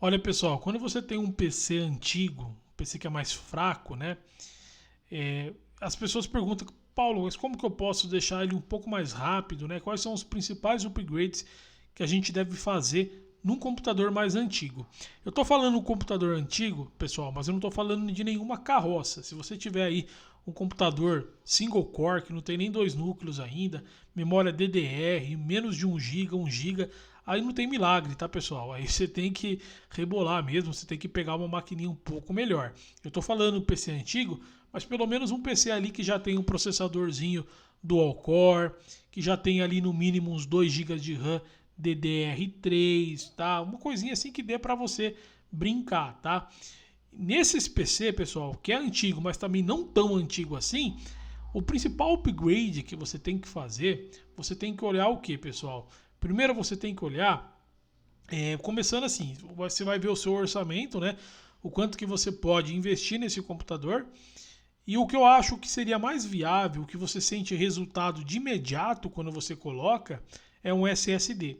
Olha, pessoal, quando você tem um PC antigo, um PC que é mais fraco, né? é, as pessoas perguntam, Paulo, mas como que eu posso deixar ele um pouco mais rápido, né? Quais são os principais upgrades que a gente deve fazer num computador mais antigo? Eu estou falando um computador antigo, pessoal, mas eu não estou falando de nenhuma carroça. Se você tiver aí um computador single core, que não tem nem dois núcleos ainda, memória DDR, menos de 1 GB, 1 GB, aí não tem milagre, tá, pessoal? Aí você tem que rebolar mesmo, você tem que pegar uma maquininha um pouco melhor. Eu estou falando PC antigo, mas pelo menos um PC ali que já tem um processadorzinho dual core, que já tem ali no mínimo uns 2 GB de RAM DDR3, tá? Uma coisinha assim que dê para você brincar, tá? Nesses PC, pessoal, que é antigo, mas também não tão antigo assim, o principal upgrade que você tem que fazer, você tem que olhar o que, pessoal? Primeiro você tem que olhar, começando assim, você vai ver o seu orçamento, né? O quanto que você pode investir nesse computador. E o que eu acho que seria mais viável, que você sente resultado de imediato quando você coloca, é um SSD.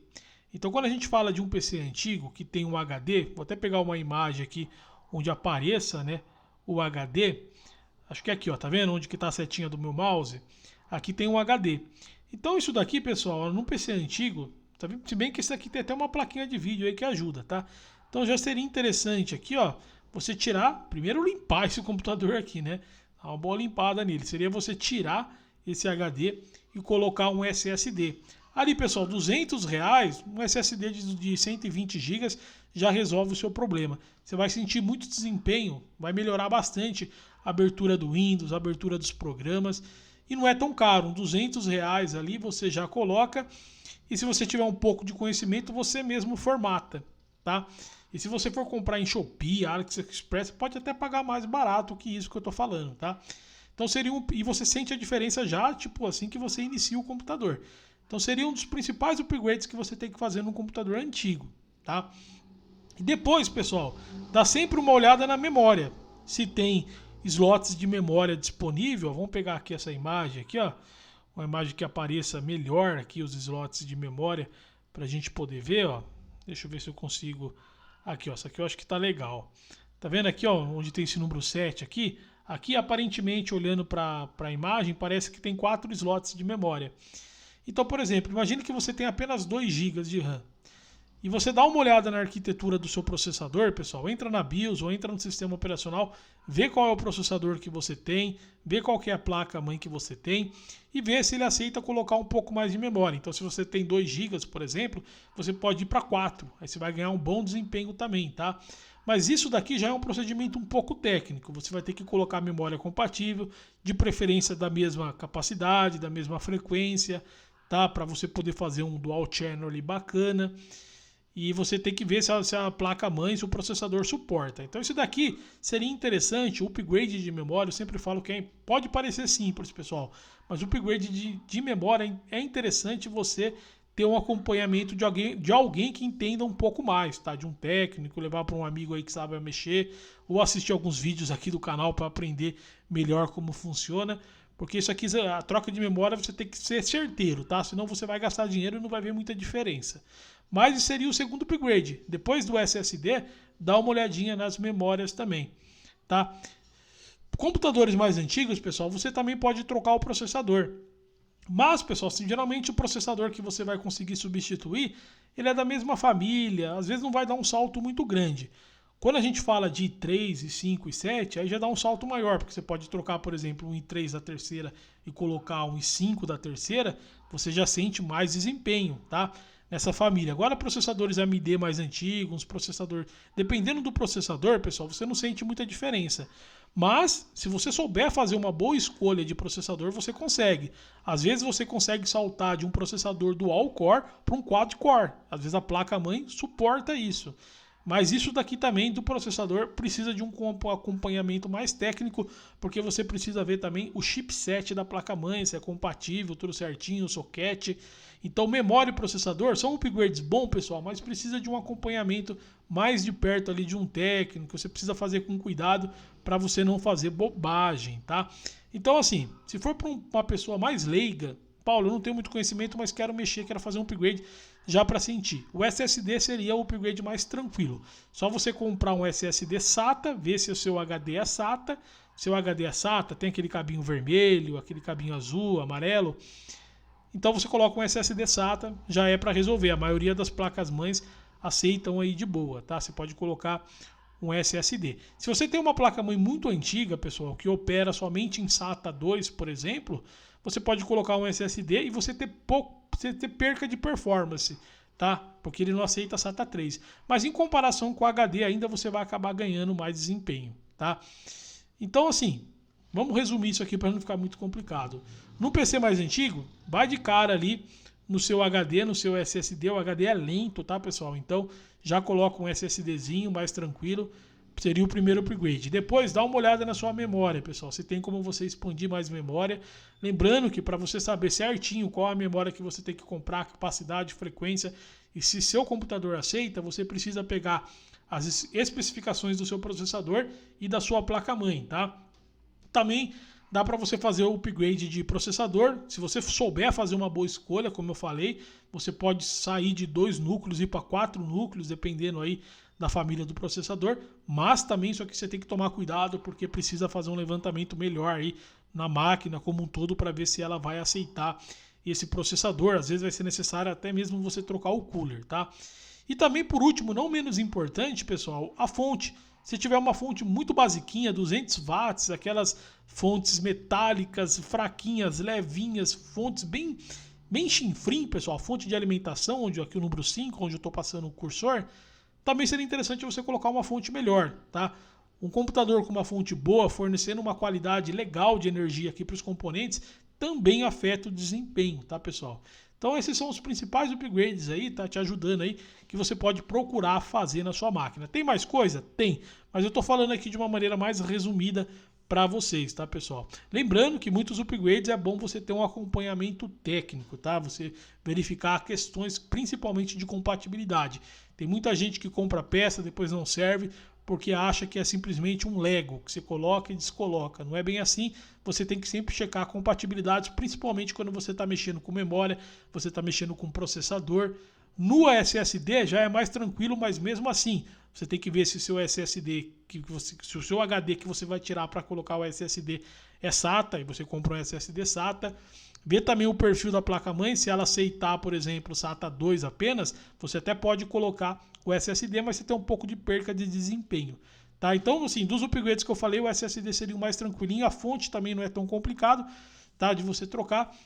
Então, quando a gente fala de um PC antigo que tem um HD, vou até pegar uma imagem aqui onde apareça, né, o HD. Acho que é aqui, ó, tá vendo onde que está a setinha do meu mouse? Aqui tem um HD. Então, isso daqui, pessoal, num PC antigo, tá vendo? Se bem que esse aqui tem até uma plaquinha de vídeo aí que ajuda, tá? Então, já seria interessante aqui, ó, você tirar, primeiro limpar esse computador aqui, né? Dar uma boa limpada nele. Seria você tirar esse HD e colocar um SSD. Ali, pessoal, R$ 200, um SSD de 120 GB já resolve o seu problema. Você vai sentir muito desempenho, vai melhorar bastante a abertura do Windows, a abertura dos programas. E não é tão caro, R$ 200 ali você já coloca. E se você tiver um pouco de conhecimento, você mesmo formata, tá? E se você for comprar em Shopee, AliExpress, pode até pagar mais barato que isso que eu estou falando, tá? Então seria e você sente a diferença já, tipo assim que você inicia o computador. Então seria um dos principais upgrades que você tem que fazer no computador antigo, tá? E depois, pessoal, dá sempre uma olhada na memória. Se tem slots de memória disponível, vamos pegar aqui essa imagem aqui, ó, uma imagem que apareça melhor aqui os slots de memória para a gente poder ver, ó. Deixa eu ver se eu consigo. Aqui, ó, essa aqui eu acho que tá legal. Tá vendo aqui, ó, onde tem esse número 7 aqui? Aqui, aparentemente, olhando para a imagem, parece que tem 4 slots de memória. Então, por exemplo, imagine que você tem apenas 2 GB de RAM. E você dá uma olhada na arquitetura do seu processador, pessoal, entra na BIOS ou entra no sistema operacional, vê qual é o processador que você tem, vê qual que é a placa-mãe que você tem e vê se ele aceita colocar um pouco mais de memória. Então, se você tem 2 GB, por exemplo, você pode ir para 4, aí você vai ganhar um bom desempenho também, tá? Mas isso daqui já é um procedimento um pouco técnico. Você vai ter que colocar a memória compatível, de preferência da mesma capacidade, da mesma frequência, tá? Para você poder fazer um dual channel ali bacana. E você tem que ver se a placa-mãe, se o processador suporta. Então isso daqui seria interessante, o upgrade de memória, eu sempre falo que pode parecer simples, pessoal, mas o upgrade de memória é interessante você ter um acompanhamento de alguém que entenda um pouco mais, tá? De um técnico, levar para um amigo aí que sabe mexer, ou assistir alguns vídeos aqui do canal para aprender melhor como funciona. Porque isso aqui, a troca de memória, você tem que ser certeiro, tá? Senão você vai gastar dinheiro e não vai ver muita diferença. Mas seria o segundo upgrade. Depois do SSD, dá uma olhadinha nas memórias também, tá? Computadores mais antigos, pessoal, você também pode trocar o processador. Mas, pessoal, assim, geralmente o processador que você vai conseguir substituir, ele é da mesma família, às vezes não vai dar um salto muito grande. Quando a gente fala de i3, i5 e 7, aí já dá um salto maior, porque você pode trocar, por exemplo, um i3 da terceira e colocar um i5 da terceira, você já sente mais desempenho, tá? Nessa família. Agora, processadores AMD mais antigos, dependendo do processador, pessoal, você não sente muita diferença. Mas, se você souber fazer uma boa escolha de processador, você consegue. Às vezes você consegue saltar de um processador dual core para um quad core. Às vezes a placa-mãe suporta isso. Mas isso daqui também do processador precisa de um acompanhamento mais técnico, porque você precisa ver também o chipset da placa-mãe, se é compatível, tudo certinho, o socket. Então, memória e processador são upgrades bons, pessoal, mas precisa de um acompanhamento mais de perto ali de um técnico. Você precisa fazer com cuidado para você não fazer bobagem, tá? Então, assim, se for para uma pessoa mais leiga, Paulo, eu não tenho muito conhecimento, mas quero mexer, quero fazer um upgrade. já para sentir. O SSD seria o upgrade mais tranquilo. Só você comprar um SSD SATA, ver se o seu HD é SATA. Seu HD é SATA, tem aquele cabinho vermelho, aquele cabinho azul, amarelo. Então você coloca um SSD SATA, já é para resolver. A maioria das placas-mães aceitam aí de boa, tá? Você pode colocar um SSD. Se você tem uma placa-mãe muito antiga, pessoal, que opera somente em SATA 2, por exemplo, você pode colocar um SSD e você ter perca de performance, tá? Porque ele não aceita SATA 3. Mas em comparação com o HD, ainda você vai acabar ganhando mais desempenho, tá? Então, assim, vamos resumir isso aqui para não ficar muito complicado. No PC mais antigo, vai de cara ali no seu HD, no seu SSD. O HD é lento, tá, pessoal? Então, já coloca um SSDzinho mais tranquilo. Seria o primeiro upgrade. Depois, dá uma olhada na sua memória, pessoal. Se tem como você expandir mais memória. Lembrando que para você saber certinho qual a memória que você tem que comprar, capacidade, frequência, e se seu computador aceita, você precisa pegar as especificações do seu processador e da sua placa-mãe, tá? Também dá para você fazer o upgrade de processador. Se você souber fazer uma boa escolha, como eu falei, você pode sair de 2 núcleos e ir para 4 núcleos, dependendo aí da família do processador. Mas também só que você tem que tomar cuidado, porque precisa fazer um levantamento melhor aí na máquina como um todo para ver se ela vai aceitar esse processador. Às vezes vai ser necessário até mesmo você trocar o cooler, tá? E também, por último, não menos importante, pessoal, a fonte. Se tiver uma fonte muito basiquinha, 200 watts, aquelas fontes metálicas, fraquinhas, levinhas, fontes bem chinfrim, pessoal, fonte de alimentação, onde aqui o número 5, onde eu estou passando o cursor, também seria interessante você colocar uma fonte melhor, tá? Um computador com uma fonte boa, fornecendo uma qualidade legal de energia aqui para os componentes, também afeta o desempenho, tá, pessoal? Então esses são os principais upgrades aí, tá te ajudando aí, que você pode procurar fazer na sua máquina. Tem mais coisa? Tem, mas eu tô falando aqui de uma maneira mais resumida para vocês, tá, pessoal? Lembrando que muitos upgrades é bom você ter um acompanhamento técnico, tá? Você verificar questões principalmente de compatibilidade. Tem muita gente que compra peça, depois não serve, porque acha que é simplesmente um Lego, que você coloca e descoloca. Não é bem assim, você tem que sempre checar a compatibilidade, principalmente quando você está mexendo com memória, você está mexendo com processador. No SSD já é mais tranquilo, mas mesmo assim, você tem que ver se o seu SSD, se o seu HD que você vai tirar para colocar o SSD é SATA, e você compra um SSD SATA. Ver também o perfil da placa-mãe, se ela aceitar, por exemplo, SATA 2 apenas, você até pode colocar o SSD, mas você tem um pouco de perca de desempenho. Tá? Então, assim, dos upgrades que eu falei, o SSD seria o mais tranquilinho, a fonte também não é tão complicado, tá, de você trocar.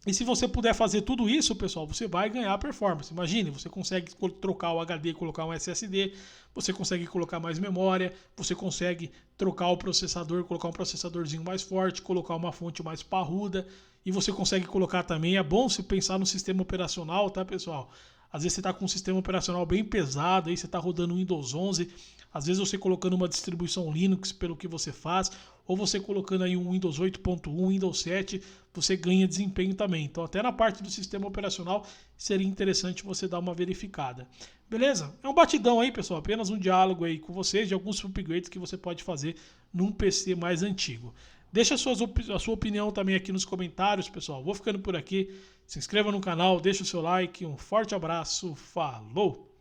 E se você puder fazer tudo isso, pessoal, você vai ganhar performance. Imagine, você consegue trocar o HD e colocar um SSD, você consegue colocar mais memória, você consegue trocar o processador, colocar um processadorzinho mais forte, colocar uma fonte mais parruda, e você consegue colocar também, é bom se pensar no sistema operacional, tá, pessoal? Às vezes você está com um sistema operacional bem pesado, aí você está rodando Windows 11, às vezes você colocando uma distribuição Linux pelo que você faz, ou você colocando aí um Windows 8.1, Windows 7, você ganha desempenho também. Então até na parte do sistema operacional seria interessante você dar uma verificada. Beleza? É um batidão aí, pessoal, apenas um diálogo aí com vocês de alguns upgrades que você pode fazer num PC mais antigo. Deixa a sua opinião também aqui nos comentários, pessoal. Vou ficando por aqui. Se inscreva no canal, deixa o seu like. Um forte abraço. Falou!